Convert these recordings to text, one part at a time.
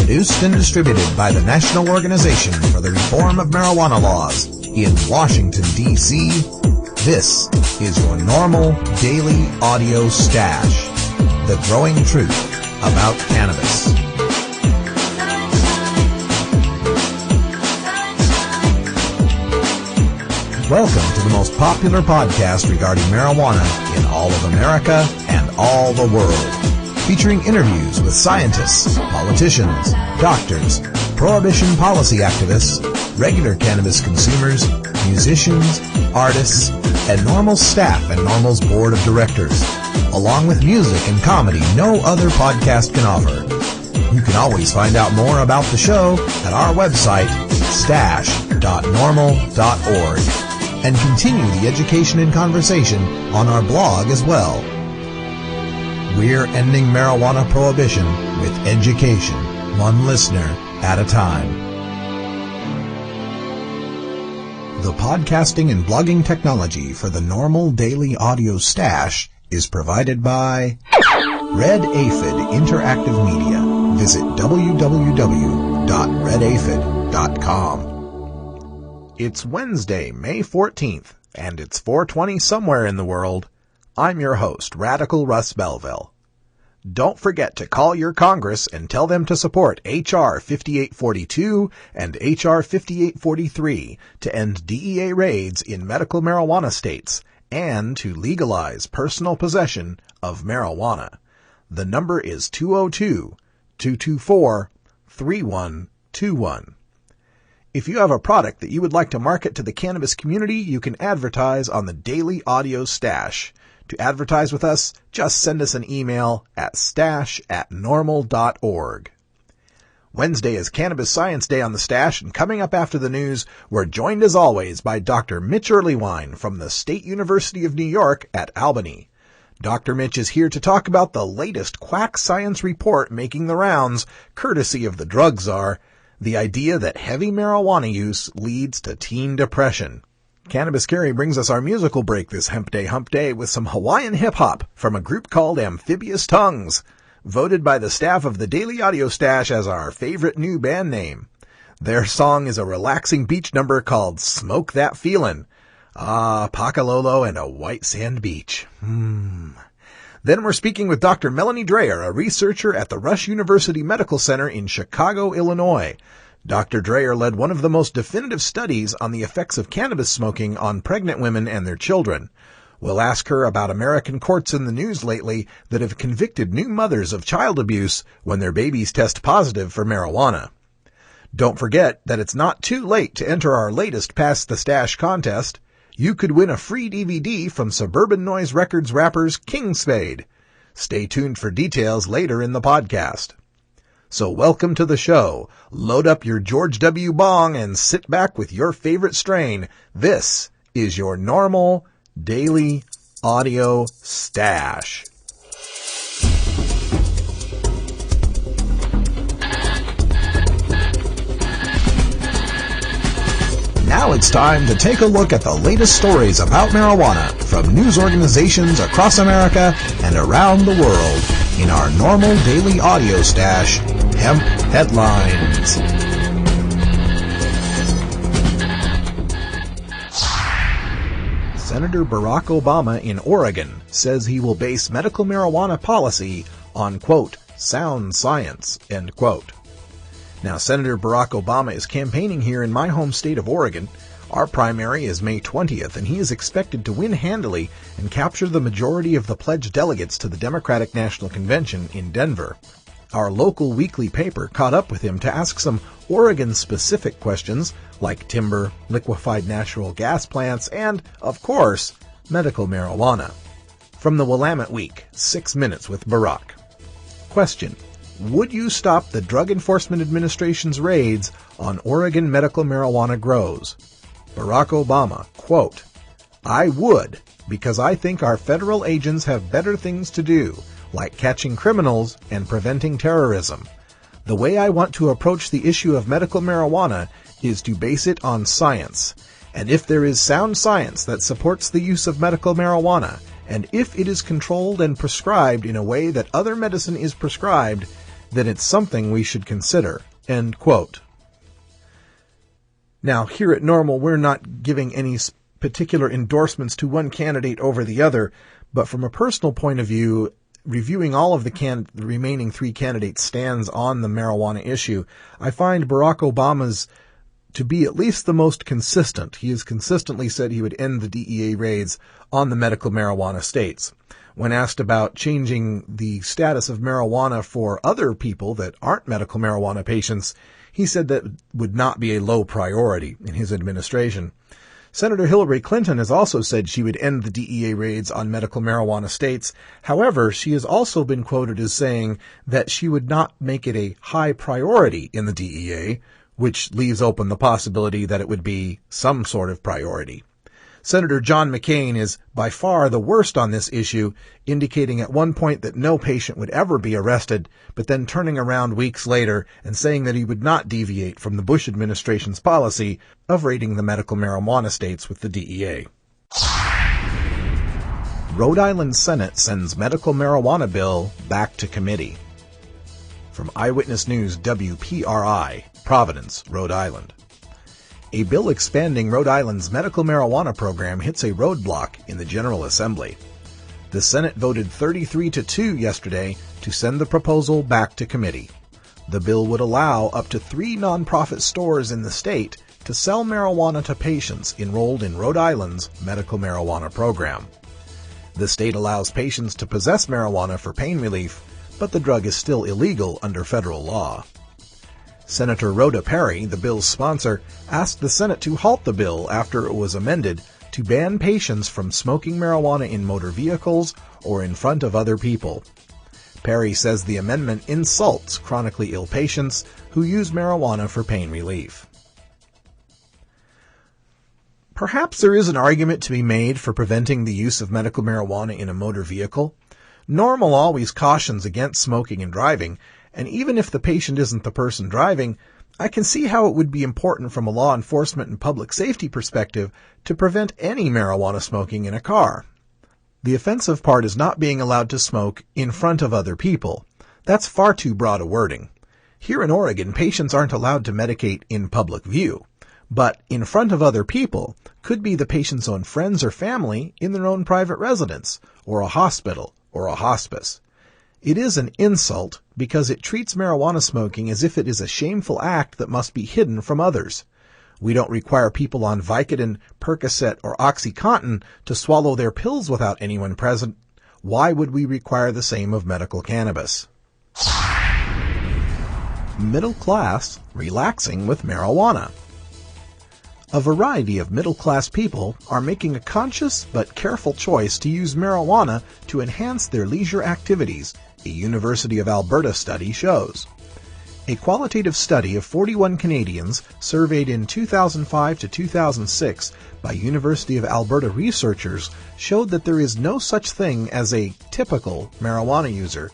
Produced and distributed by the National Organization for the Reform of Marijuana Laws in Washington, D.C., this is your NORML Daily Audio Stash, the growing truth about cannabis. Welcome to the most popular podcast regarding marijuana in all of America and all the world, featuring interviews with scientists, politicians, doctors, prohibition policy activists, regular cannabis consumers, musicians, artists, and NORML staff and NORML's board of directors, along with music and comedy no other podcast can offer. You can always find out more about the show at our website, stash.norml.org, and continue the education and conversation on our blog as well. We're ending marijuana prohibition with education, one listener at a time. The podcasting and blogging technology for the NORML Daily Audio Stash is provided by Red Aphid Interactive Media. Visit www.redaphid.com. It's Wednesday, May 14th, and it's 4:20 somewhere in the world. I'm your host, Radical Russ Belville. Don't forget to call your Congress and tell them to support H.R. 5842 and H.R. 5843 to end DEA raids in medical marijuana states and to legalize personal possession of marijuana. The number is 202-224-3121. If you have a product that you would like to market to the cannabis community, you can advertise on the Daily Audio Stash. To advertise with us, just send us an email at stash@norml.org. Wednesday is Cannabis Science Day on the Stash, and coming up after the news, we're joined as always by Dr. Mitch Earlywine from the State University of New York at Albany. Dr. Mitch is here to talk about the latest quack science report making the rounds, courtesy of the drug czar, the idea that heavy marijuana use leads to teen depression. Cannabis Carry brings us our musical break this hump day with some Hawaiian hip-hop from a group called Amphibious Tongues, voted by the staff of the Daily Audio Stash as our favorite new band name. Their song is a relaxing beach number called Smoke That Feelin'. Ah, Pakalolo and a white sand beach. Then we're speaking with Dr. Melanie Dreyer, a researcher at the Rush University Medical Center in Chicago, Illinois. Dr. Dreyer led one of the most definitive studies on the effects of cannabis smoking on pregnant women and their children. We'll ask her about American courts in the news lately that have convicted new mothers of child abuse when their babies test positive for marijuana. Don't forget that it's not too late to enter our latest Pass the Stash contest. You could win a free DVD from Suburban Noise Records rappers King Spade. Stay tuned for details later in the podcast. So welcome to the show. Load up your George W. Bong and sit back with your favorite strain. This is your NORML Daily Audio Stash. Now it's time to take a look at the latest stories about marijuana from news organizations across America and around the world in our NORML Daily Audio Stash, Hemp Headlines. Senator Barack Obama in Oregon says he will base medical marijuana policy on, quote, sound science, end quote. Now, Senator Barack Obama is campaigning here in my home state of Oregon. Our primary is May 20th, and he is expected to win handily and capture the majority of the pledged delegates to the Democratic National Convention in Denver. Our local weekly paper caught up with him to ask some Oregon-specific questions like timber, liquefied natural gas plants, and, of course, medical marijuana. From the Willamette Week, 6 Minutes with Barack. Question: would you stop the Drug Enforcement Administration's raids on Oregon medical marijuana grows? Barack Obama, quote, I would, because I think our federal agents have better things to do, like catching criminals and preventing terrorism. The way I want to approach the issue of medical marijuana is to base it on science. And if there is sound science that supports the use of medical marijuana, and if it is controlled and prescribed in a way that other medicine is prescribed, then it's something we should consider." End quote. Now, here at NORML, we're not giving any particular endorsements to one candidate over the other, but from a personal point of view, reviewing all of the remaining three candidates' stands on the marijuana issue, I find Barack Obama's to be at least the most consistent. He has consistently said he would end the DEA raids on the medical marijuana states. When asked about changing the status of marijuana for other people that aren't medical marijuana patients, he said that would not be a low priority in his administration. Senator Hillary Clinton has also said she would end the DEA raids on medical marijuana states. However, she has also been quoted as saying that she would not make it a high priority in the DEA, which leaves open the possibility that it would be some sort of priority. Senator John McCain is by far the worst on this issue, indicating at one point that no patient would ever be arrested, but then turning around weeks later and saying that he would not deviate from the Bush administration's policy of raiding the medical marijuana states with the DEA. Rhode Island Senate sends medical marijuana bill back to committee. From Eyewitness News WPRI, Providence, Rhode Island. A bill expanding Rhode Island's medical marijuana program hits a roadblock in the General Assembly. The Senate voted 33-2 yesterday to send the proposal back to committee. The bill would allow up to 3 nonprofit stores in the state to sell marijuana to patients enrolled in Rhode Island's medical marijuana program. The state allows patients to possess marijuana for pain relief, but the drug is still illegal under federal law. Senator Rhoda Perry, the bill's sponsor, asked the Senate to halt the bill after it was amended to ban patients from smoking marijuana in motor vehicles or in front of other people. Perry says the amendment insults chronically ill patients who use marijuana for pain relief. Perhaps there is an argument to be made for preventing the use of medical marijuana in a motor vehicle. NORML always cautions against smoking and driving, and even if the patient isn't the person driving, I can see how it would be important from a law enforcement and public safety perspective to prevent any marijuana smoking in a car. The offensive part is not being allowed to smoke in front of other people. That's far too broad a wording. Here in Oregon, patients aren't allowed to medicate in public view, but in front of other people could be the patient's own friends or family in their own private residence, or a hospital, or a hospice. It is an insult because it treats marijuana smoking as if it is a shameful act that must be hidden from others. We don't require people on Vicodin, Percocet, or OxyContin to swallow their pills without anyone present. Why would we require the same of medical cannabis? Middle class relaxing with marijuana. A variety of middle-class people are making a conscious but careful choice to use marijuana to enhance their leisure activities, a University of Alberta study shows. A qualitative study of 41 Canadians surveyed in 2005 to 2006 by University of Alberta researchers showed that there is no such thing as a typical marijuana user,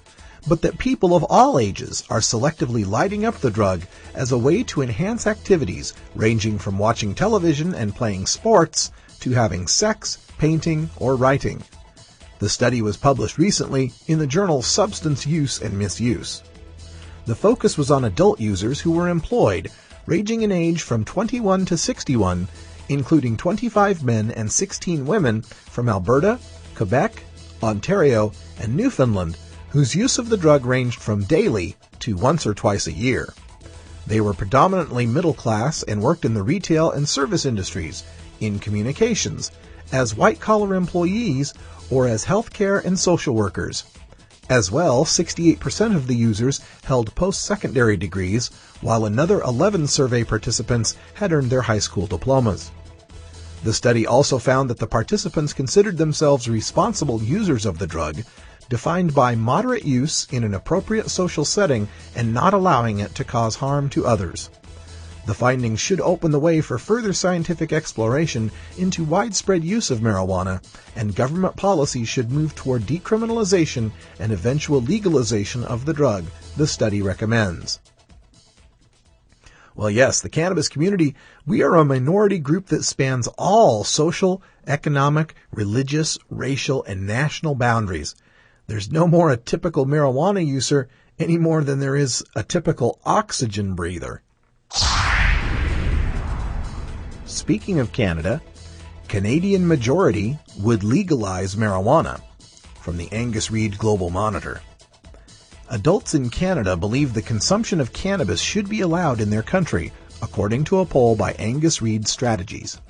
but that people of all ages are selectively lighting up the drug as a way to enhance activities ranging from watching television and playing sports to having sex, painting, or writing. The study was published recently in the journal Substance Use and Misuse. The focus was on adult users who were employed, ranging in age from 21 to 61, including 25 men and 16 women from Alberta, Quebec, Ontario, and Newfoundland, whose use of the drug ranged from daily to once or twice a year. They were predominantly middle class and worked in the retail and service industries, in communications, as white-collar employees, or as healthcare and social workers. As well, 68% of the users held post-secondary degrees, while another 11 survey participants had earned their high school diplomas. The study also found that the participants considered themselves responsible users of the drug, defined by moderate use in an appropriate social setting and not allowing it to cause harm to others. The findings should open the way for further scientific exploration into widespread use of marijuana, and government policy should move toward decriminalization and eventual legalization of the drug, the study recommends. Well, yes, the cannabis community, we are a minority group that spans all social, economic, religious, racial, and national boundaries. There's no more a typical marijuana user any more than there is a typical oxygen breather. Speaking of Canada, Canadian majority would legalize marijuana. From the Angus Reid Global Monitor. Adults in Canada believe the consumption of cannabis should be allowed in their country, according to a poll by Angus Reid Strategies.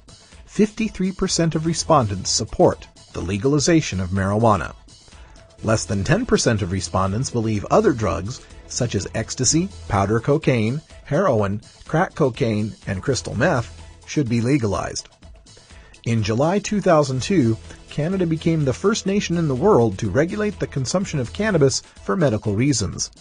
53% of respondents support the legalization of marijuana. Less than 10% of respondents believe other drugs, such as ecstasy, powder cocaine, heroin, crack cocaine, and crystal meth, should be legalized. In July 2002, Canada became the first nation in the world to regulate the consumption of cannabis for medical reasons.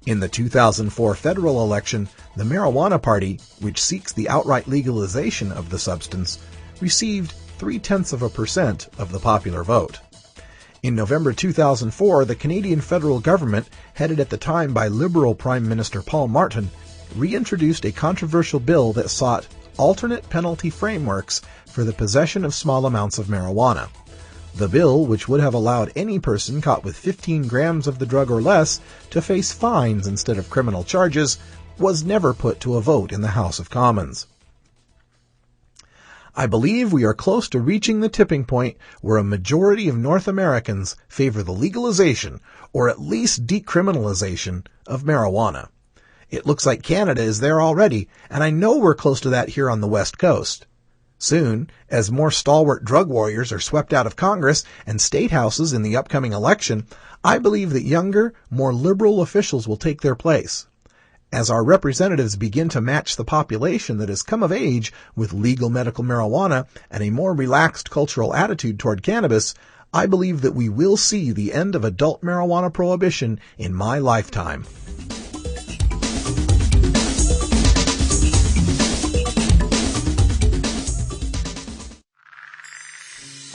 In the 2004 federal election, the Marijuana Party, which seeks the outright legalization of the substance, received 0.3% of the popular vote. In November 2004, the Canadian federal government, headed at the time by Liberal Prime Minister Paul Martin, reintroduced a controversial bill that sought alternate penalty frameworks for the possession of small amounts of marijuana. The bill, which would have allowed any person caught with 15 grams of the drug or less to face fines instead of criminal charges, was never put to a vote in the House of Commons. I believe we are close to reaching the tipping point where a majority of North Americans favor the legalization, or at least decriminalization, of marijuana. It looks like Canada is there already, and I know we're close to that here on the West Coast. Soon, as more stalwart drug warriors are swept out of Congress and state houses in the upcoming election, I believe that younger, more liberal officials will take their place. As our representatives begin to match the population that has come of age with legal medical marijuana and a more relaxed cultural attitude toward cannabis, I believe that we will see the end of adult marijuana prohibition in my lifetime.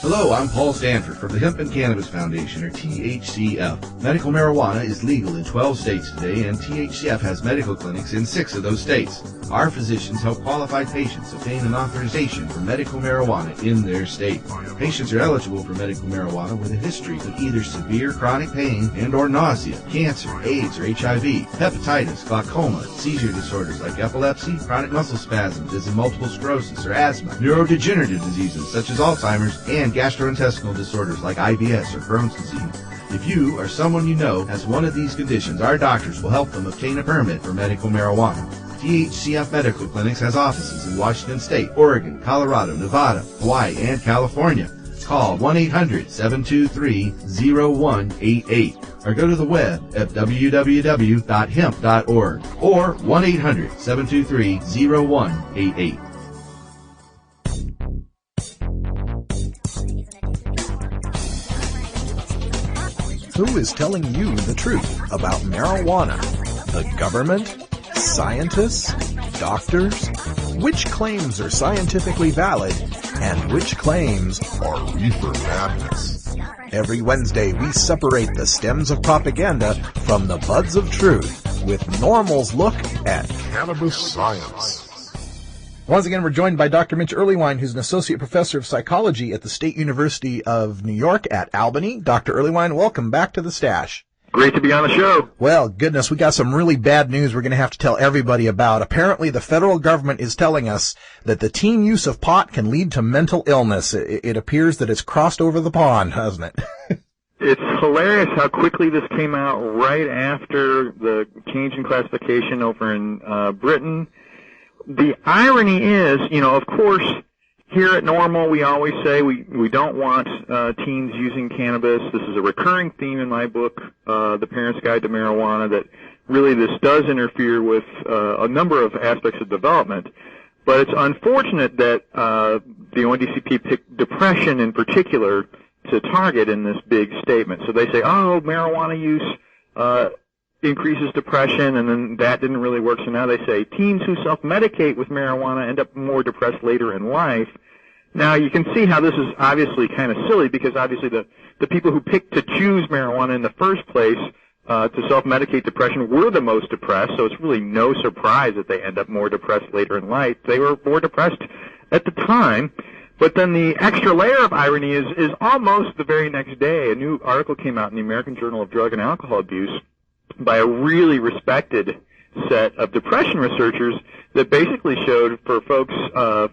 Hello, I'm Paul Stanford from the Hemp and Cannabis Foundation, or THCF. Medical marijuana is legal in 12 states today, and THCF has medical clinics in 6 of those states. Our physicians help qualified patients obtain an authorization for medical marijuana in their state. Patients are eligible for medical marijuana with a history of either severe chronic pain and or nausea, cancer, AIDS or HIV, hepatitis, glaucoma, seizure disorders like epilepsy, chronic muscle spasms as in multiple sclerosis or asthma, neurodegenerative diseases such as Alzheimer's, and gastrointestinal disorders like IBS or Crohn's disease. If you or someone you know has one of these conditions, our doctors will help them obtain a permit for medical marijuana. THCF Medical Clinics has offices in Washington State, Oregon, Colorado, Nevada, Hawaii, and California. Call 1-800-723-0188 or go to the web at www.hemp.org or 1-800-723-0188. Who is telling you the truth about marijuana? The government? Scientists? Doctors? Which claims are scientifically valid and which claims are reefer madness? Every Wednesday we separate the stems of propaganda from the buds of truth with NORML's look at cannabis science. Once again, we're joined by Dr. Mitch Earlywine, who's an associate professor of psychology at the State University of New York at Albany. Dr. Earlywine, welcome back to the Stash. Great to be on the show. Well, goodness, we got some really bad news we're going to have to tell everybody about. Apparently, the federal government is telling us that the teen use of pot can lead to mental illness. It appears that it's crossed over the pond, hasn't it? It's hilarious how quickly this came out right after the change in classification over in Britain. The irony is, of course, here at NORML, we always say we don't want teens using cannabis. This is a recurring theme in my book, The Parent's Guide to Marijuana, that really this does interfere with a number of aspects of development. But it's unfortunate that the ONDCP picked depression in particular to target in this big statement. So they say, marijuana use increases depression, and then that didn't really work. So now they say teens who self-medicate with marijuana end up more depressed later in life. Now you can see how this is obviously kind of silly, because obviously the people who picked to choose marijuana in the first place to self-medicate depression were the most depressed, so it's really no surprise that they end up more depressed later in life. They were more depressed at the time. But then the extra layer of irony is almost the very next day, a new article came out in the American Journal of Drug and Alcohol Abuse by a really respected set of depression researchers that basically showed for folks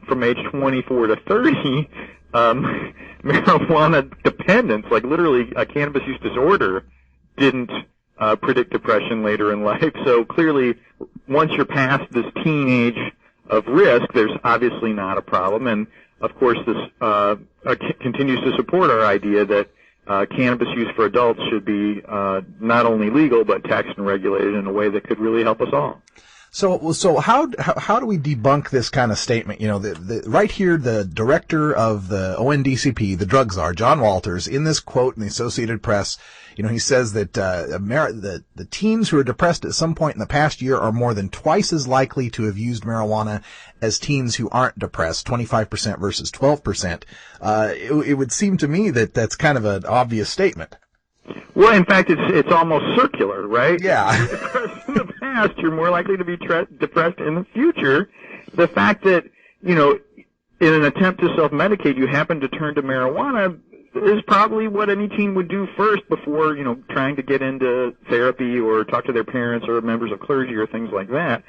from age 24 to 30, marijuana dependence, like literally a cannabis use disorder, didn't predict depression later in life. So clearly, once you're past this teen age of risk, there's obviously not a problem. And of course, this continues to support our idea that cannabis use for adults should be not only legal but taxed and regulated in a way that could really help us all. So how do we debunk this kind of statement? You know, right here, the director of the ONDCP, the drug czar, John Walters, in this quote in the Associated Press, you know, he says that the teens who are depressed at some point in the past year are more than twice as likely to have used marijuana as teens who aren't depressed, 25% versus 12%. It would seem to me that that's kind of an obvious statement. Well, in fact, it's almost circular, right? Yeah. If you're depressed in the past, you're more likely to be depressed in the future. The fact that, you know, in an attempt to self-medicate, you happen to turn to marijuana is probably what any teen would do first before, you know, trying to get into therapy or talk to their parents or members of clergy or things like that.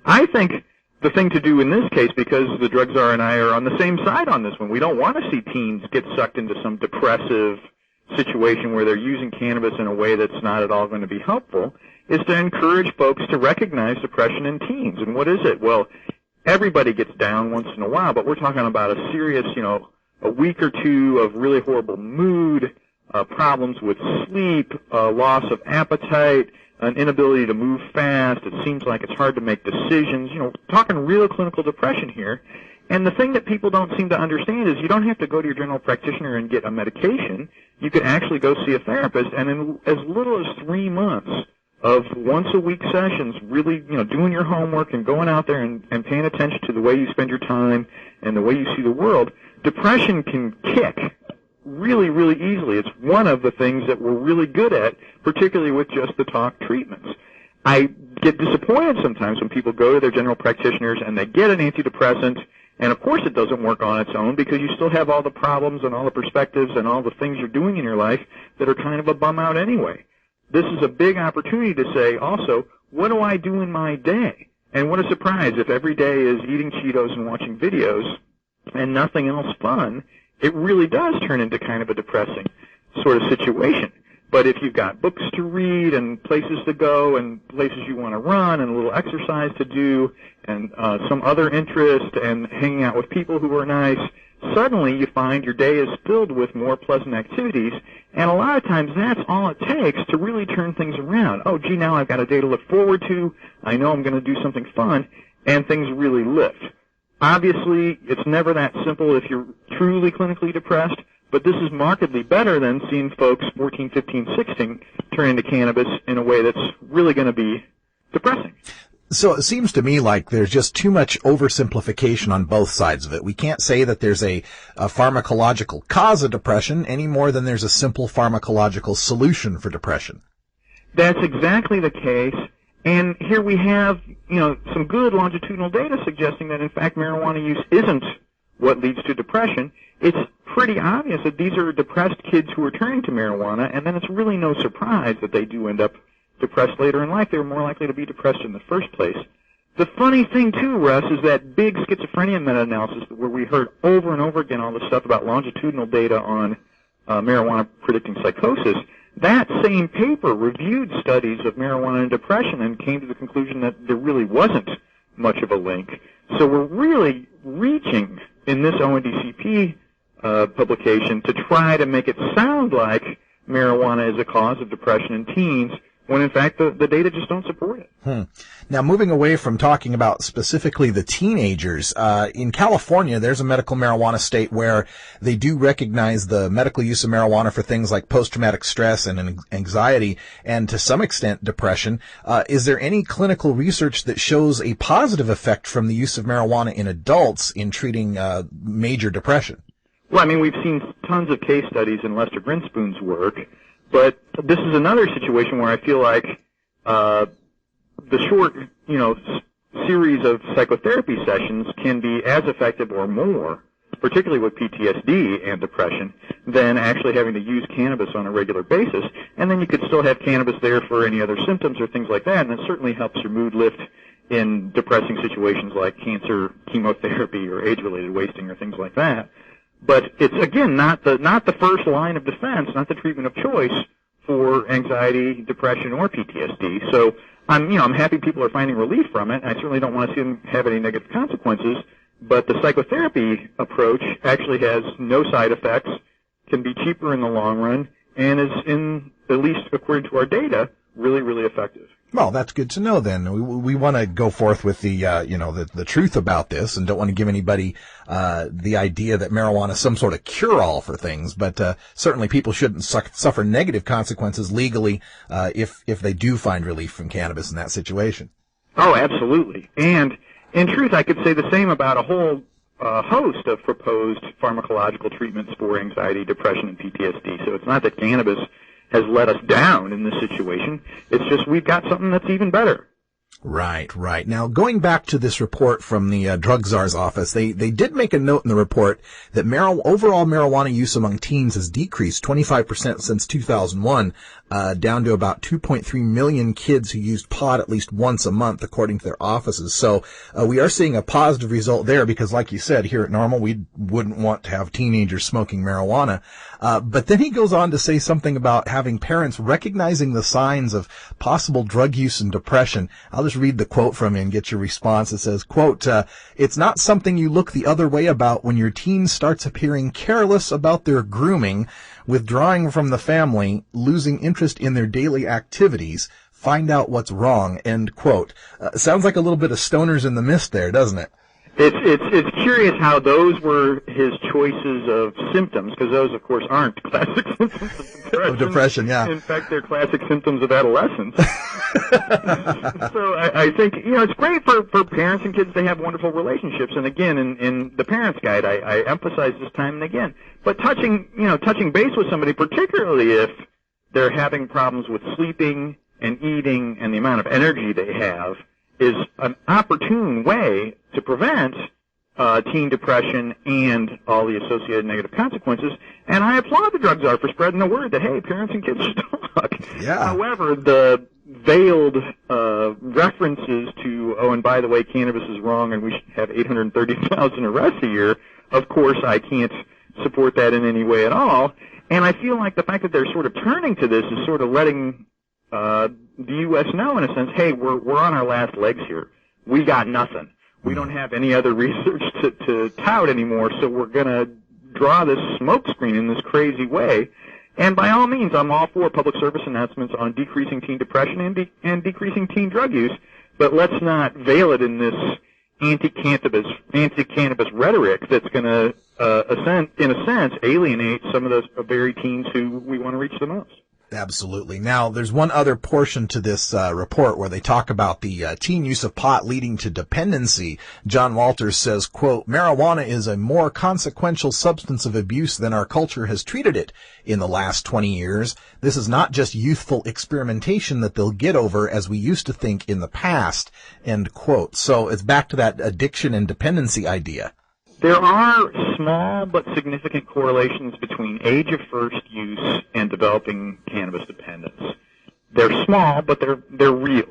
I think the thing to do in this case, because the drug czar and I are on the same side on this one, we don't want to see teens get sucked into some depressive situation where they're using cannabis in a way that's not at all going to be helpful, is to encourage folks to recognize depression in teens. And what is it? Well, everybody gets down once in a while, but we're talking about a serious, you know, a week or two of really horrible mood, problems with sleep, loss of appetite, an inability to move fast. It seems like it's hard to make decisions. You know, talking real clinical depression here. And the thing that people don't seem to understand is you don't have to go to your general practitioner and get a medication. You can actually go see a therapist, and in as little as 3 months of once-a-week sessions, really, you know, doing your homework and going out there and paying attention to the way you spend your time and the way you see the world, depression can kick really, really easily. It's one of the things that we're really good at, particularly with just the talk treatments. I get disappointed sometimes when people go to their general practitioners and they get an antidepressant, and of course it doesn't work on its own because you still have all the problems and all the perspectives and all the things you're doing in your life that are kind of a bum out anyway. This is a big opportunity to say also, what do I do in my day? And what a surprise if every day is eating Cheetos and watching videos and nothing else fun. It really does turn into kind of a depressing sort of situation. But if you've got books to read and places to go and places you want to run and a little exercise to do and some other interest and hanging out with people who are nice, suddenly you find your day is filled with more pleasant activities. And a lot of times that's all it takes to really turn things around. Oh, gee, now I've got a day to look forward to. I know I'm going to do something fun, and things really lift. Obviously, it's never that simple if you're truly clinically depressed, but this is markedly better than seeing folks 14, 15, 16 turn into cannabis in a way that's really going to be depressing. So it seems to me like there's just too much oversimplification on both sides of it. We can't say that there's a pharmacological cause of depression any more than there's a simple pharmacological solution for depression. That's exactly the case. And here we have, you know, some good longitudinal data suggesting that, in fact, marijuana use isn't what leads to depression. It's pretty obvious that these are depressed kids who are turning to marijuana, and then it's really no surprise that they do end up depressed later in life. They were more likely to be depressed in the first place. The funny thing, too, Russ, is that big schizophrenia meta-analysis where we heard over and over again all this stuff about longitudinal data on marijuana predicting psychosis. That same paper reviewed studies of marijuana and depression and came to the conclusion that there really wasn't much of a link. So we're really reaching in this ONDCP publication to try to make it sound like marijuana is a cause of depression in teens, when in fact the data just don't support it. Now, moving away from talking about specifically the teenagers, in California, there's a medical marijuana state where they do recognize the medical use of marijuana for things like post-traumatic stress and anxiety and to some extent depression. Is there any clinical research that shows a positive effect from the use of marijuana in adults in treating major depression? Well, I mean, we've seen tons of case studies in Lester Grinspoon's work, but this is another situation where I feel like the short, you know, series of psychotherapy sessions can be as effective or more particularly with PTSD and depression, than actually having to use cannabis on a regular basis. And then you could still have cannabis there for any other symptoms or things like that, and it certainly helps your mood lift in depressing situations like cancer, chemotherapy, or age-related wasting or things like that. But it's, again, not the first line of defense, not the treatment of choice for anxiety, depression, or PTSD. So I'm happy people are finding relief from it. I certainly don't want to see them have any negative consequences. But the psychotherapy approach actually has no side effects, can be cheaper in the long run, and is, at least according to our data, really, really effective. Well, that's good to know then. We want to go forth with the truth about this and don't want to give anybody the idea that marijuana is some sort of cure-all for things, but certainly people shouldn't suffer negative consequences legally if they do find relief from cannabis in that situation. Oh, absolutely. And in truth, I could say the same about a whole host of proposed pharmacological treatments for anxiety, depression, and PTSD. So it's not that cannabis has let us down in this situation. It's just we've got something that's even better. Right. Now, going back to this report from the drug czar's office, they did make a note in the report that overall marijuana use among teens has decreased 25% since 2001, down to about 2.3 million kids who used pot at least once a month, according to their offices. So we are seeing a positive result there because, like you said, here at NORML, we wouldn't want to have teenagers smoking marijuana. But then he goes on to say something about having parents recognizing the signs of possible drug use and depression. I'll just read the quote from him and get your response. It says, quote, "It's not something you look the other way about when your teen starts appearing careless about their grooming, withdrawing from the family, losing interest in their daily activities. Find out what's wrong," end quote. Sounds like a little bit of stoners in the mist there, doesn't it? It's curious how those were his choices of symptoms, because those, of course, aren't classic symptoms of depression. Yeah. In fact, they're classic symptoms of adolescence. So I think, it's great for parents and kids to have wonderful relationships. And again, in the Parents Guide, I emphasize this time and again. But touching base with somebody, particularly if they're having problems with sleeping and eating and the amount of energy they have, is an opportune way to prevent teen depression and all the associated negative consequences. And I applaud the drug czar for spreading the word that, hey, parents and kids should talk. Yeah. However, the veiled references to, oh, and by the way, cannabis is wrong and we should have 830,000 arrests a year, of course I can't support that in any way at all. And I feel like the fact that they're sort of turning to this is sort of letting the U.S. know, in a sense, hey, we're on our last legs here. We got nothing. We don't have any other research to tout anymore, so we're going to draw this smokescreen in this crazy way. And by all means, I'm all for public service announcements on decreasing teen depression and decreasing teen drug use, but let's not veil it in this anti-cannabis rhetoric that's going to, in a sense, alienate some of those very teens who we want to reach the most. Absolutely. Now, there's one other portion to this report where they talk about the teen use of pot leading to dependency. John Walters says, quote, "Marijuana is a more consequential substance of abuse than our culture has treated it in the last 20 years. This is not just youthful experimentation that they'll get over as we used to think in the past," end quote. So it's back to that addiction and dependency idea. There are small but significant correlations between age of first use and developing cannabis dependence. They're small, but they're real.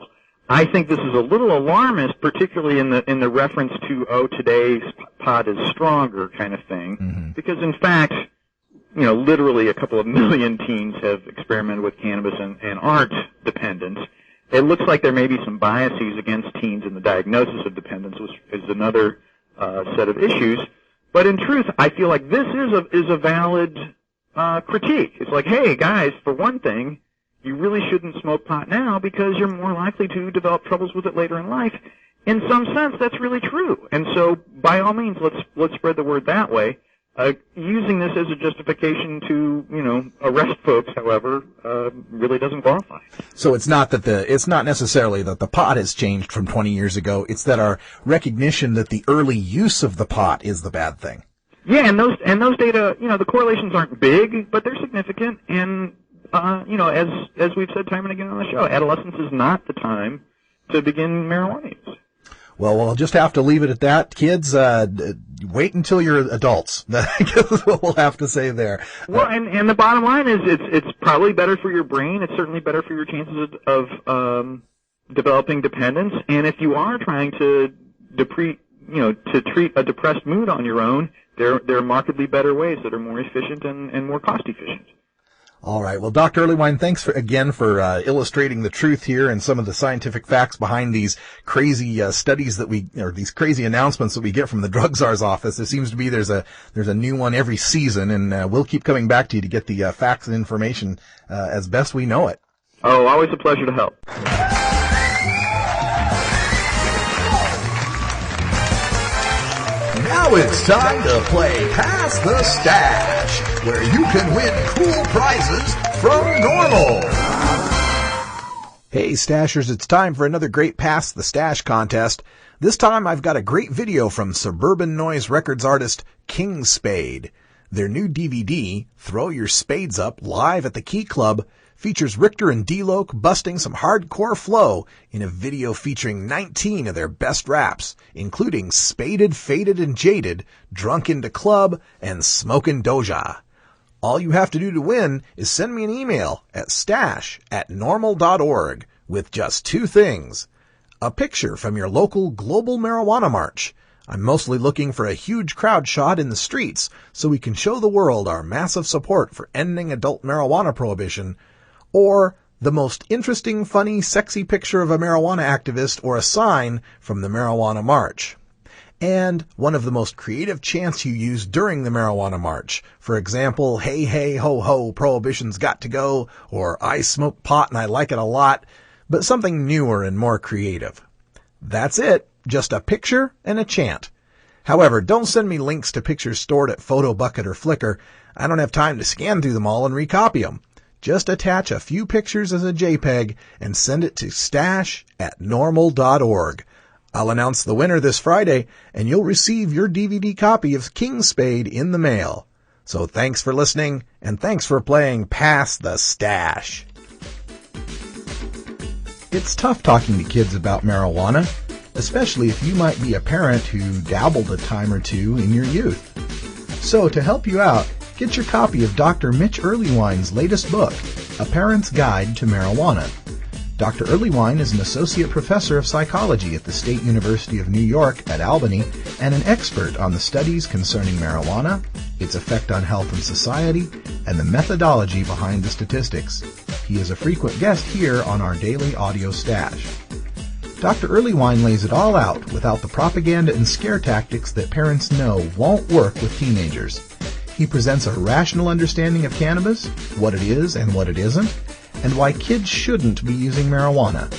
I think this is a little alarmist, particularly in the reference to, oh, today's pot is stronger kind of thing, because in fact, literally a couple of million teens have experimented with cannabis and aren't dependent. It looks like there may be some biases against teens in the diagnosis of dependence, which is another set of issues, but in truth, I feel like this is a valid critique. It's like, hey guys, for one thing, you really shouldn't smoke pot now because you're more likely to develop troubles with it later in life. In some sense, that's really true, and so by all means, let's spread the word that way. Using this as a justification to, arrest folks, however, really doesn't qualify. So it's not necessarily that the pot has changed from 20 years ago. It's that our recognition that the early use of the pot is the bad thing. Yeah, and those data, the correlations aren't big, but they're significant. And as we've said time and again on the show, adolescence is not the time to begin marijuana use. Well, we'll just have to leave it at that. Kids, wait until you're adults. I guess is what we'll have to say there. Well, and the bottom line is it's probably better for your brain. It's certainly better for your chances of developing dependence. And if you are trying to treat a depressed mood on your own, there are markedly better ways that are more efficient and more cost efficient. All right. Well, Dr. Earlywine, thanks again for illustrating the truth here and some of the scientific facts behind these crazy studies these crazy announcements that we get from the drug czar's office. It seems to be there's a new one every season, and we'll keep coming back to you to get the facts and information as best we know it. Oh, always a pleasure to help. Now it's time to play Pass the Stash, where you can win cool prizes from NORML. Hey Stashers, it's time for another great Pass the Stash contest. This time I've got a great video from Suburban Noise Records artist King Spade. Their new DVD, Throw Your Spades Up, live at the Key Club, features Richter and D-Loc busting some hardcore flow in a video featuring 19 of their best raps, including Spaded, Faded, and Jaded, Drunk into Club, and Smokin' Doja. All you have to do to win is send me an email at stash@normal.org with just two things. A picture from your local Global Marijuana March. I'm mostly looking for a huge crowd shot in the streets so we can show the world our massive support for ending adult marijuana prohibition, or the most interesting, funny, sexy picture of a marijuana activist or a sign from the Marijuana March. And one of the most creative chants you use during the Marijuana March. For example, hey, hey, ho, ho, prohibition's got to go, or I smoke pot and I like it a lot, but something newer and more creative. That's it. Just a picture and a chant. However, don't send me links to pictures stored at PhotoBucket or Flickr. I don't have time to scan through them all and recopy them. Just attach a few pictures as a JPEG and send it to stash@normal.org. I'll announce the winner this Friday, and you'll receive your DVD copy of King Spade in the mail. So thanks for listening, and thanks for playing Pass the Stash. It's tough talking to kids about marijuana, especially if you might be a parent who dabbled a time or two in your youth. So to help you out, get your copy of Dr. Mitch Earlywine's latest book, A Parent's Guide to Marijuana. Dr. Earlywine is an associate professor of psychology at the State University of New York at Albany and an expert on the studies concerning marijuana, its effect on health and society, and the methodology behind the statistics. He is a frequent guest here on our daily audio stash. Dr. Earlywine lays it all out without the propaganda and scare tactics that parents know won't work with teenagers. He presents a rational understanding of cannabis, what it is and what it isn't, and why kids shouldn't be using marijuana.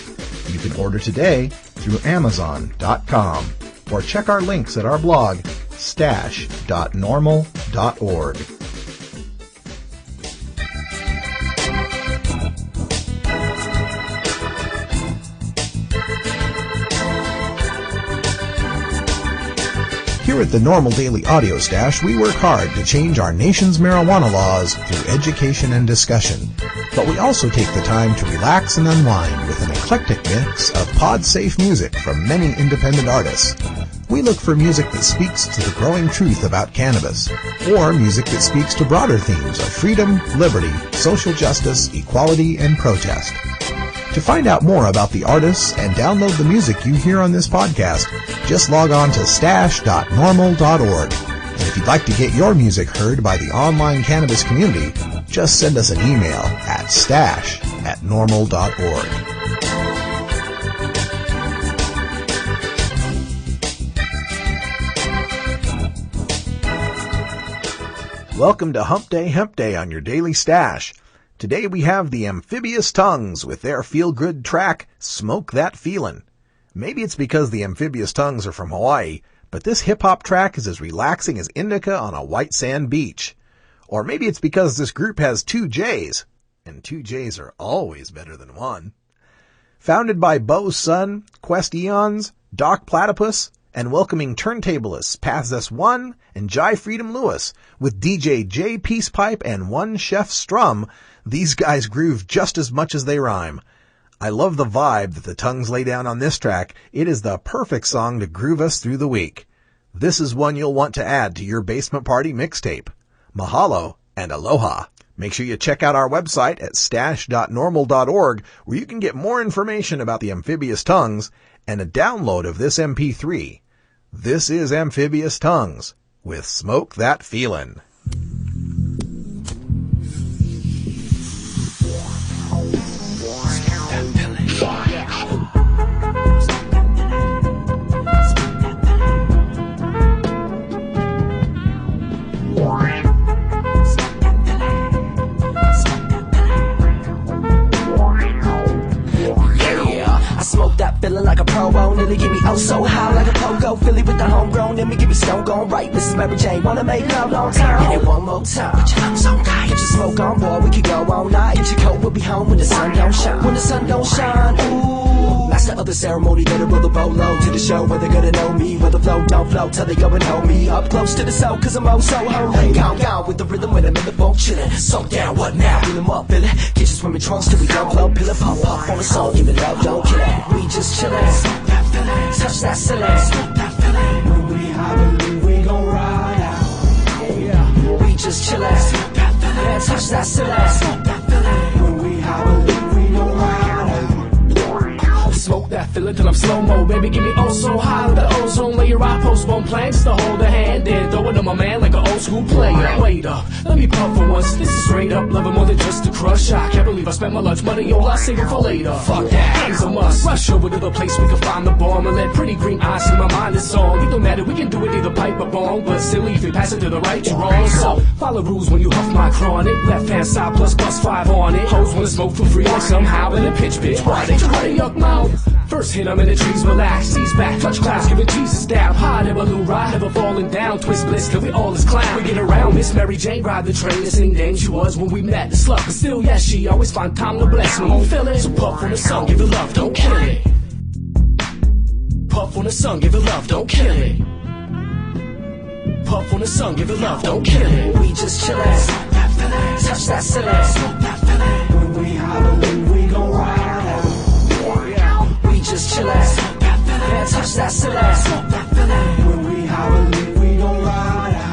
You can order today through Amazon.com or check our links at our blog, stash.normal.org. Here at the NORML Daily Audio Stash, we work hard to change our nation's marijuana laws through education and discussion. But we also take the time to relax and unwind with an eclectic mix of pod-safe music from many independent artists. We look for music that speaks to the growing truth about cannabis, or music that speaks to broader themes of freedom, liberty, social justice, equality, and protest. To find out more about the artists and download the music you hear on this podcast, just log on to stash.normal.org. And if you'd like to get your music heard by the online cannabis community, just send us an email at stash@normal.org. Welcome to Hump Day on your Daily Stash. Today we have the Amphibious Tongues with their feel-good track, Smoke That Feelin'. Maybe it's because the Amphibious Tongues are from Hawaii, but this hip-hop track is as relaxing as indica on a white sand beach. Or maybe it's because this group has 2 J's, and 2 J's are always better than one. Founded by Bo Sun, Quest Eons, Doc Platypus, and welcoming turntablists Paz S1 and Jai Freedom Lewis, with DJ J Peacepipe and One Chef Strum, these guys groove just as much as they rhyme. I love the vibe that the Tongues lay down on this track. It is the perfect song to groove us through the week. This is one you'll want to add to your basement party mixtape. Mahalo and aloha. Make sure you check out our website at stash.normal.org, where you can get more information about the amphibious tongues and a download of this MP3. This is Amphibious Tongues with Smoke That Feelin'. Feeling like a pro, nearly give me oh so high like a pogo. Philly with the homegrown, let me give me stone gone right. Mrs. Mary Jane, wanna make love long time. Hit it one more time, put your lungs on tight. Get your smoke on, boy, we could go all night. Get your coat, we'll be home when the sun don't shine. When the sun don't shine, ooh. Master of the ceremony, better roll the bolo to the show where they're gonna know me. Where the flow don't flow till they go and hold me up close to the soul, cause I'm oh so holy. Gone with the rhythm when I'm in the boat chillin'. So down, what now? Fill 'em up, Billy. Get your swimming trunks till we don't blow. Pill it, pop on the song, give it love, don't kill it. We just chillin'. Touch that ceiling. Smoke that feeling. When we high, believe we gon' ride out. Yeah. We just chillin'. Smoke that feeling. Yeah, touch that ceiling. Smoke that feeling. When we high, believe we gon' ride out. Smoke that feeling till I'm slow-mo. Baby, give me oh so high with the ozone layer. I postpone plans to hold a hand in. Throw it on my man like an old school player. Wait up, let me puff for once. This is straight up, loving more than just a crush. I can't believe I spent my lunch money, yo, I'll save it for later. Fuck that, it's a must. Rush over to the place we can find the bomb and let pretty green eyes see my mind is on. It don't matter, we can do it either pipe or bong, but still if you pass it to the right, you're wrong. So follow rules when you huff my chronic. Left hand side plus +5 on it. Hoes wanna smoke for free like somehow in a pitch. Why they try to yuck mouth? First hit, I'm in the trees, relax, seize back, touch clouds, give it Jesus dab. High never loo ride, never falling down, twist bliss, till we all is clown. We get around, Miss Mary Jane, ride the train, the same dame she was when we met. The slut, but still, yes, she always find time to bless me. You feel it? So puff on the sun, give it love, don't kill it. Puff on the sun, give it love, don't kill it. Puff on the sun, give it love, don't kill it. We just chillin', smoke that feeling, touch that ceiling, smoke that feeling. When we high, believe we gon' ride out. We just chillin', smoke that feeling, yeah, touch that ceiling, smoke that feeling. When we high, believe we gon' ride out.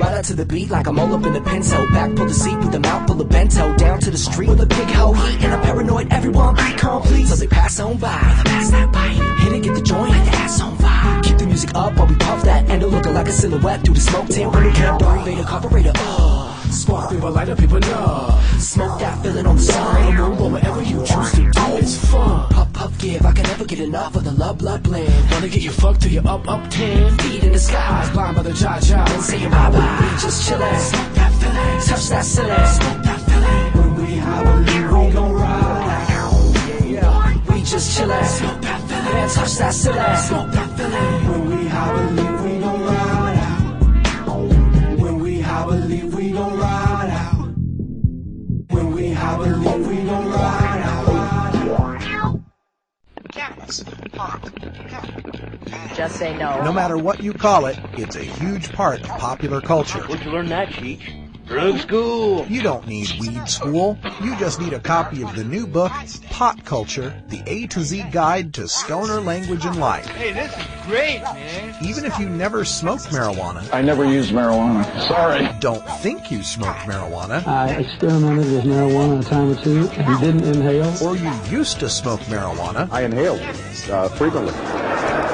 Right out to the beat like I'm all up in the pinto. Back pull the seat with the mouth full of bento. Down to the street with a big hoe heat and I'm paranoid. Everyone be complete so they pass on by. Pass that bite, hit it, get the joint, let the ass on fire. Keep the music up while we puff that endo looking like a silhouette through the smoke tail. When we can't burn, carburetor, spark paper, light up paper, nah. Smoke that feeling on the sun. But whatever you choose to do, it's fun. Puff, puff, give. I can never get enough of the love, blood blend. Wanna get you fucked till you're up 10. Feet in the sky, blind by the ja-ja. And saying bye-bye. We just chillin'. Smoke that feeling. Touch that ceiling. Smoke that feeling. When we high, believe we gon' ride out. Yeah. We just chillin'. Smoke that feeling. Yeah, touch that ceiling. Smoke that feeling. When we high, believe we gon' ride out. When we high, believe we gon' ride out. When we high, believe we gon' ride out. Just say no. No matter what you call it, it's a huge part of popular culture. Where'd you learn that, Cheech? Drug school. You don't need weed school. You just need a copy of the new book, Pot Culture, the A to Z Guide to Stoner Language and Life. Hey, this is great, man. Even if you never smoked marijuana. I never used marijuana. Sorry. Don't think you smoked marijuana. I experimented with marijuana a time or two and didn't inhale. Or you used to smoke marijuana. I inhaled frequently.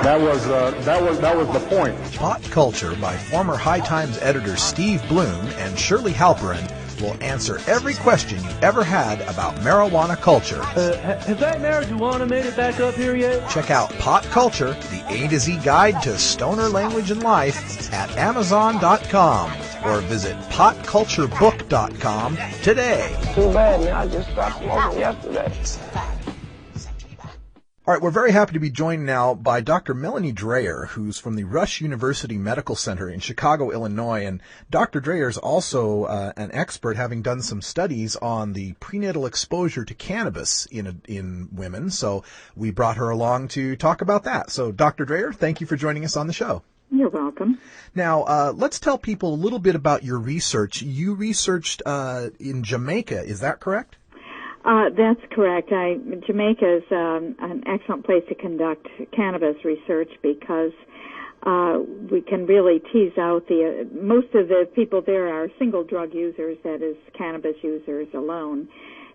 That was the point. Pot Culture by former High Times editor Steve Bloom and Shirley Halperin will answer every question you ever had about marijuana culture. Has that marijuana made it back up here yet? Check out Pot Culture, the A to Z Guide to Stoner Language and Life at Amazon.com or visit potculturebook.com today. Too bad, man. I just stopped smoking yesterday. All right, we're very happy to be joined now by Dr. Melanie Dreyer, who's from the Rush University Medical Center in Chicago, Illinois. And Dr. Dreyer is also an expert, having done some studies on the prenatal exposure to cannabis in women. So we brought her along to talk about that. So, Dr. Dreyer, thank you for joining us on the show. You're welcome. Now, let's tell people a little bit about your research. You researched in Jamaica, is that correct? That's correct. Jamaica is an excellent place to conduct cannabis research because we can really tease out most of the people there are single drug users, that is, cannabis users alone.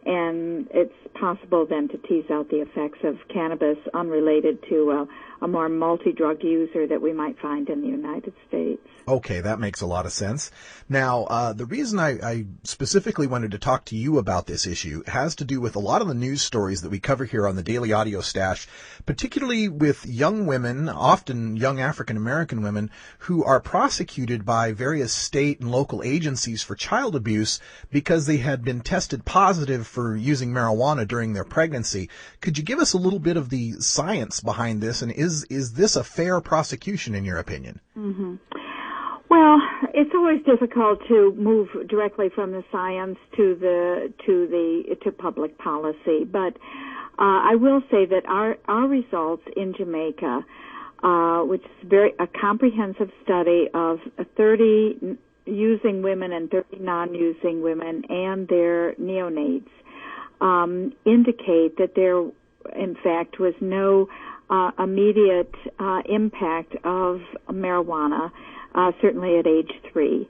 And it's possible then to tease out the effects of cannabis unrelated to a more multi-drug user that we might find in the United States. Okay, that makes a lot of sense. Now, the reason I specifically wanted to talk to you about this issue has to do with a lot of the news stories that we cover here on the Daily Audio Stash, particularly with young women, often young African-American women, who are prosecuted by various state and local agencies for child abuse because they had been tested positive for using marijuana during their pregnancy. Could you give us a little bit of the science behind this, and is this a fair prosecution in your opinion? Mm-hmm. Well, it's always difficult to move directly from the science to public policy, but I will say that our results in Jamaica, which is a comprehensive study of 30 using women and 30 non-using women and their neonates, indicate that there, in fact, was no immediate impact of marijuana. Certainly at age 3.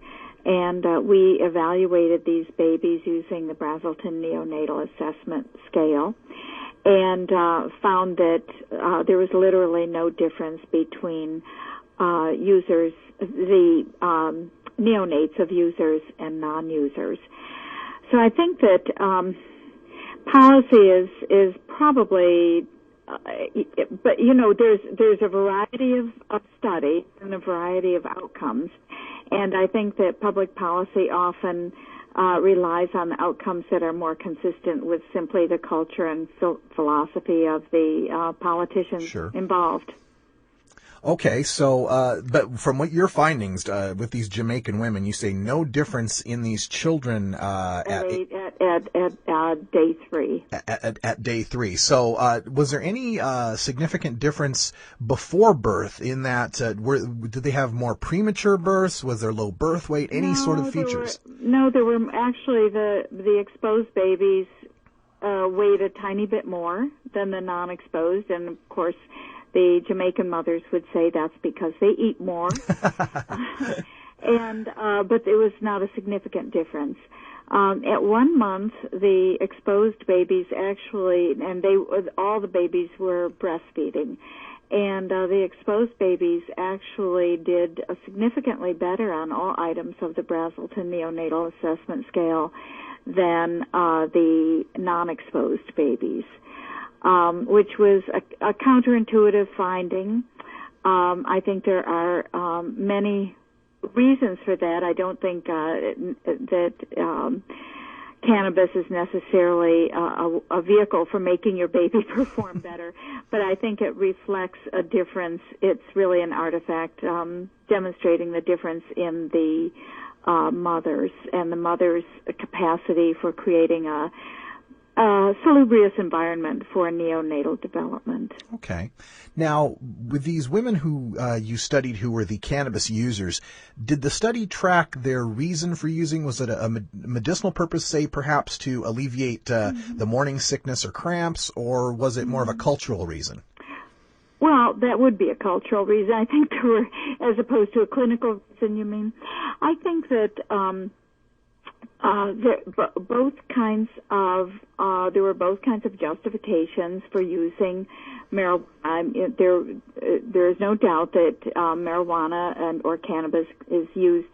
And we evaluated these babies using the Brazelton Neonatal Assessment Scale and found that there was literally no difference between users, the neonates of users and non-users. So I think that policy is probably but there's a variety of studies and a variety of outcomes, and I think that public policy often relies on the outcomes that are more consistent with simply the culture and philosophy of the politicians involved. Okay, so, but from what your findings with these Jamaican women, you say no difference in these children at day 3. At day 3. So, was there any significant difference before birth in that? Did they have more premature births? Was there low birth weight? Any sort of features? There were actually the exposed babies weighed a tiny bit more than the non-exposed, and of course, the Jamaican mothers would say that's because they eat more, but it was not a significant difference. At 1 month, the exposed babies actually, and all the babies were breastfeeding, and the exposed babies actually did significantly better on all items of the Brazelton Neonatal Assessment Scale than the non-exposed babies. Which was a counterintuitive finding. I think there are many reasons for that. I don't think that cannabis is necessarily a vehicle for making your baby perform better, but I think it reflects a difference. It's really an artifact demonstrating the difference in the mothers and the mother's capacity for creating a salubrious environment for neonatal development. Okay. Now, with these women who you studied who were the cannabis users, did the study track their reason for using? Was it a medicinal purpose, say, perhaps to alleviate the morning sickness or cramps, or was it more of a cultural reason? Well, that would be a cultural reason. I think there were, as opposed to a clinical reason, you mean? I think that there were both kinds of justifications for using marijuana. There is no doubt that marijuana or cannabis is used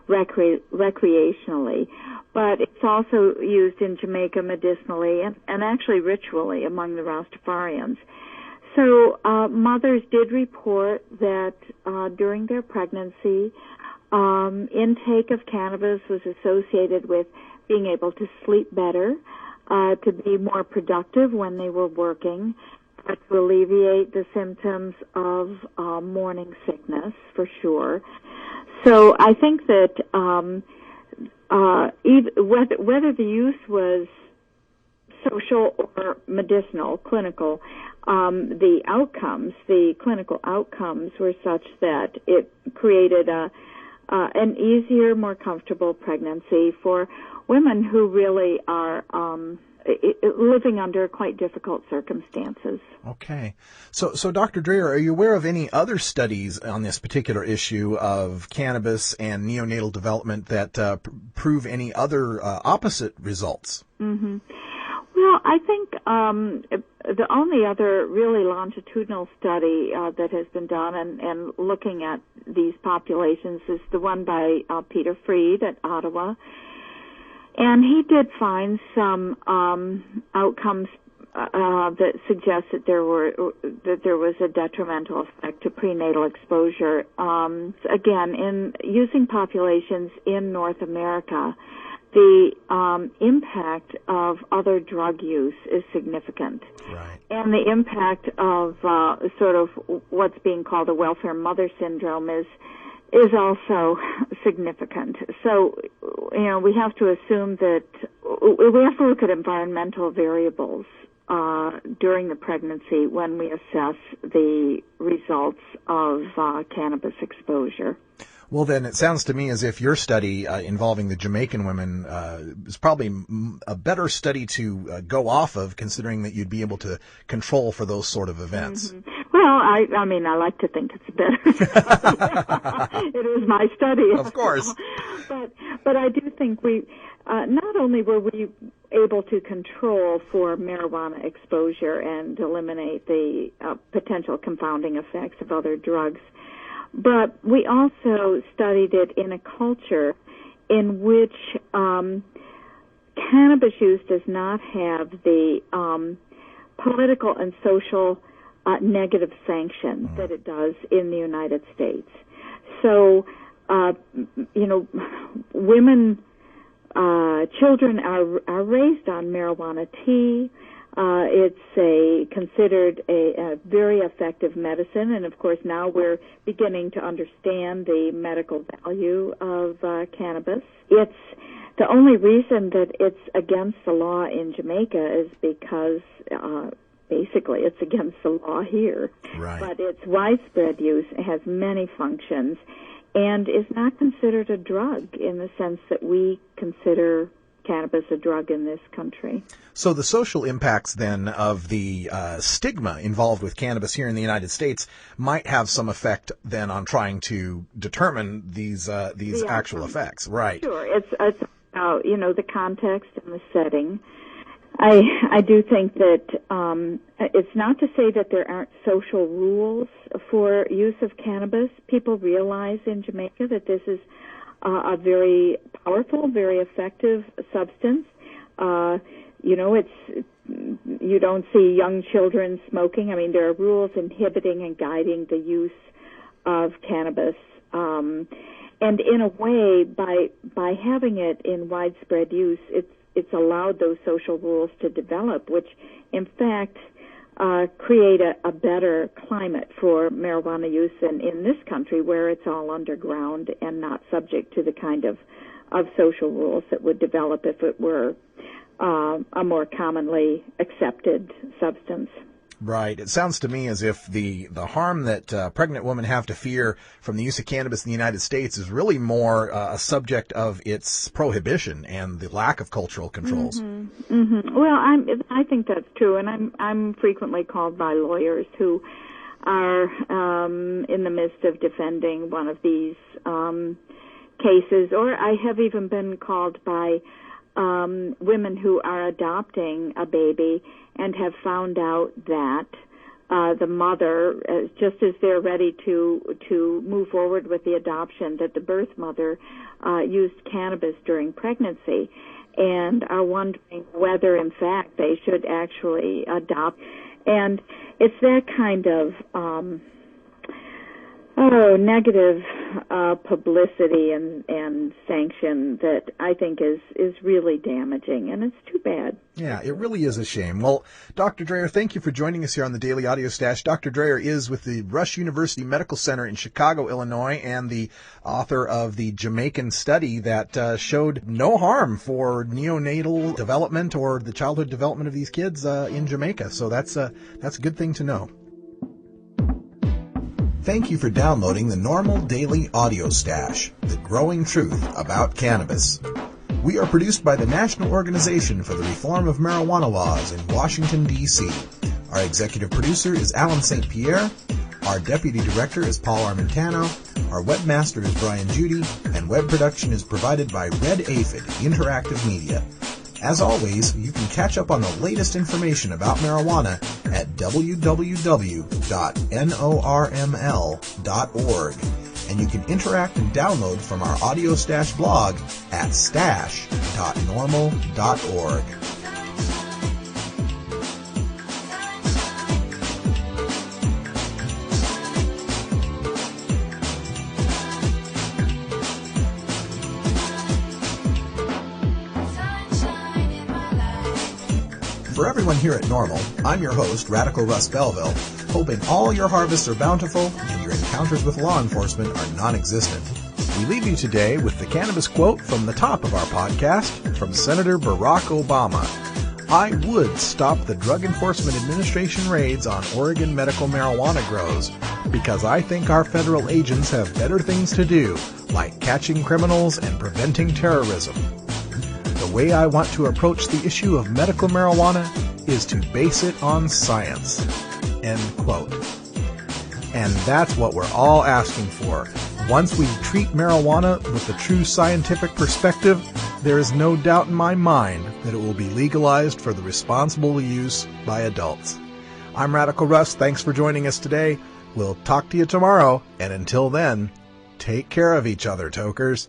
recreationally, but it's also used in Jamaica medicinally and actually ritually among the Rastafarians. So mothers did report that during their pregnancy, intake of cannabis was associated with being able to sleep better, to be more productive when they were working, to alleviate the symptoms of morning sickness, for sure. So I think that whether the use was social or medicinal, clinical, the clinical outcomes were such that it created an easier, more comfortable pregnancy for women who really are living under quite difficult circumstances. Okay. So Dr. Dreher, are you aware of any other studies on this particular issue of cannabis and neonatal development that prove any other opposite results? Mm-hmm. Well, I think the only other really longitudinal study that has been done and looking at these populations is the one by Peter Freed at Ottawa. And he did find some outcomes that suggest that there was a detrimental effect to prenatal exposure. Again, in using populations in North America, the impact of other drug use is significant. Right. And the impact of sort of what's being called a welfare mother syndrome is also significant. So, we have to assume that we have to look at environmental variables during the pregnancy when we assess the results of cannabis exposure. Well, then it sounds to me as if your study involving the Jamaican women is probably a better study to go off of, considering that you'd be able to control for those sort of events. Mm-hmm. Well, I mean, I like to think it's better. It is my study. Of course. But I do think we, not only were we able to control for marijuana exposure and eliminate the potential confounding effects of other drugs, but we also studied it in a culture in which cannabis use does not have the political and social negative sanction that it does in the United States. So, women, children are raised on marijuana tea. It's considered a very effective medicine, and of course now we're beginning to understand the medical value of cannabis. It's the only reason that it's against the law in Jamaica is because basically it's against the law here. Right. But its widespread use has many functions and is not considered a drug in the sense that we consider cannabis a drug in this country. So the social impacts then of the stigma involved with cannabis here in the United States might have some effect then on trying to determine these actual effects. Right. Sure. It's the context and the setting. I do think that it's not to say that there aren't social rules for use of cannabis. People realize in Jamaica that this is a very powerful, very effective substance. You don't see young children smoking. I mean, there are rules inhibiting and guiding the use of cannabis. And in a way, by having it in widespread use, it's allowed those social rules to develop, which in fact create a better climate for marijuana use than in this country where it's all underground and not subject to the kind of social rules that would develop if it were a more commonly accepted substance. Right. It sounds to me as if the harm that pregnant women have to fear from the use of cannabis in the United States is really more a subject of its prohibition and the lack of cultural controls. Mm-hmm. Mm-hmm. Well, I think that's true, and I'm frequently called by lawyers who are in the midst of defending one of these cases, or I have even been called by women who are adopting a baby and have found out that the mother, just as they're ready to move forward with the adoption, that the birth mother used cannabis during pregnancy and are wondering whether, in fact, they should actually adopt. And it's that kind of negative publicity and sanction that I think is really damaging, and it's too bad. Yeah, it really is a shame. Well, Dr. Dreher, thank you for joining us here on the Daily Audio Stash. Dr. Dreher is with the Rush University Medical Center in Chicago, Illinois, and the author of the Jamaican study that showed no harm for neonatal development or the childhood development of these kids in Jamaica. So that's a good thing to know. Thank you for downloading the NORML Daily Audio Stash, the growing truth about cannabis. We are produced by the National Organization for the Reform of Marijuana Laws in Washington, D.C. Our executive producer is Alan St. Pierre. Our deputy director is Paul Armentano. Our webmaster is Brian Judy. And web production is provided by Red Aphid Interactive Media. As always, you can catch up on the latest information about marijuana at www.norml.org. And you can interact and download from our Audio Stash blog at stash.norml.org. For everyone here at NORML, I'm your host, Radical Russ Belville, hoping all your harvests are bountiful and your encounters with law enforcement are non-existent. We leave you today with the cannabis quote from the top of our podcast from Senator Barack Obama. I would stop the Drug Enforcement Administration raids on Oregon medical marijuana grows because I think our federal agents have better things to do, like catching criminals and preventing terrorism. The way I want to approach the issue of medical marijuana is to base it on science. End quote. And that's what we're all asking for. Once we treat marijuana with a true scientific perspective, there is no doubt in my mind that it will be legalized for the responsible use by adults. I'm Radical Russ. Thanks for joining us today. We'll talk to you tomorrow. And until then, take care of each other, tokers.